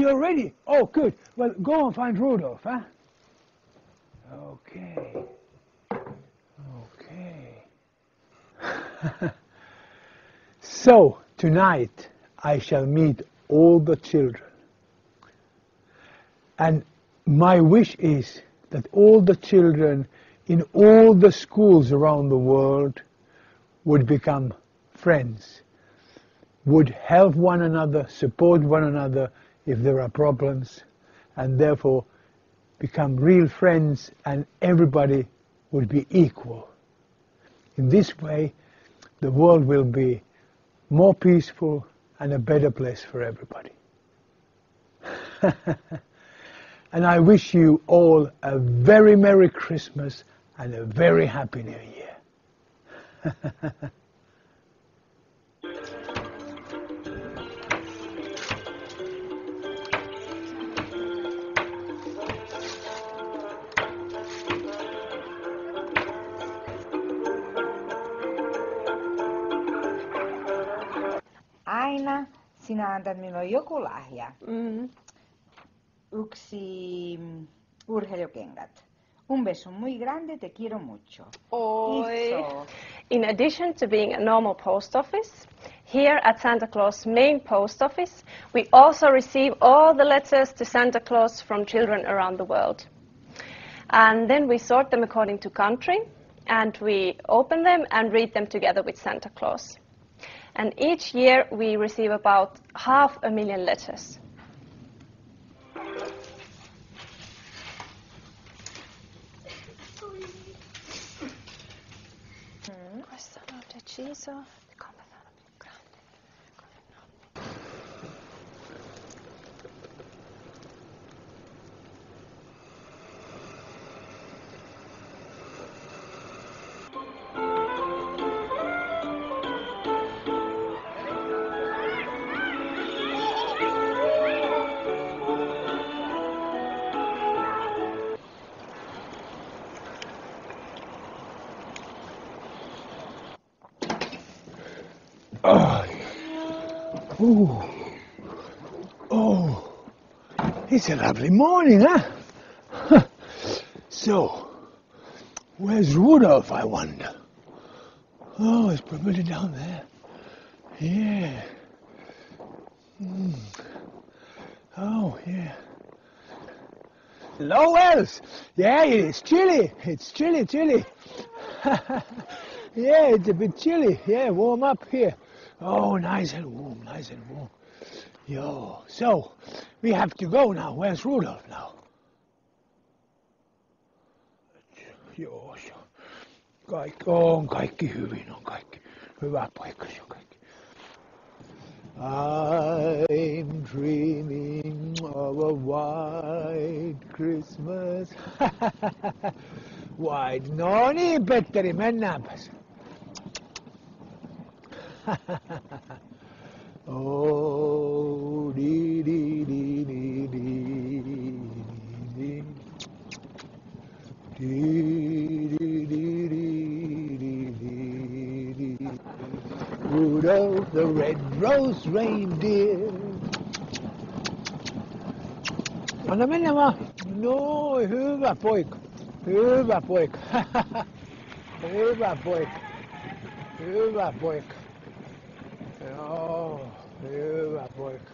you're ready? Oh, good. Well, go and find Rudolph, huh? Okay. Okay. So, tonight I shall meet all the children. And my wish is that all the children in all the schools around the world would become friends, would help one another, support one another if there are problems, and therefore become real friends, and everybody would be equal. In this way, the world will be more peaceful and a better place for everybody. And I wish you all a very Merry Christmas and a very Happy New Year. Aina sinä antat minulle joku lahja. Yksi urheilukengät. Un beso muy grande, te quiero mucho. Oi. Iso. In addition to being a normal post office, here at Santa Claus main post office, we also receive all the letters to Santa Claus from children around the world. And then we sort them according to country, and we open them and read them together with Santa Claus. And each year we receive about 500,000 letters. Questa l'ho deciso. Come farlo più grande? Oh, ooh. Oh, it's a lovely morning, huh? So, where's Rudolph, I wonder? Oh, he's probably down there. Yeah. Oh, yeah. Hello, Elves. Yeah, it's chilly. It's chilly. Yeah, it's a bit chilly. Yeah, warm up here. Oh, nice and warm. Yo, so we have to go now. Where's Rudolph now? Joo, on kaikki hyvin, on kaikki. Hyvä paikka se on kaikki. I'm dreaming of a white Christmas. White. No niin, Petteri, mennäänpäs. Oh, dee dee dee dee dee dee dee dee dee dee dee dee. Rudolph the red-nosed reindeer. Anna mennä vaan. No, hyvä poika. Hyvä poika. Hyvä poika. Hyvä poika. Joo, hyvä poika.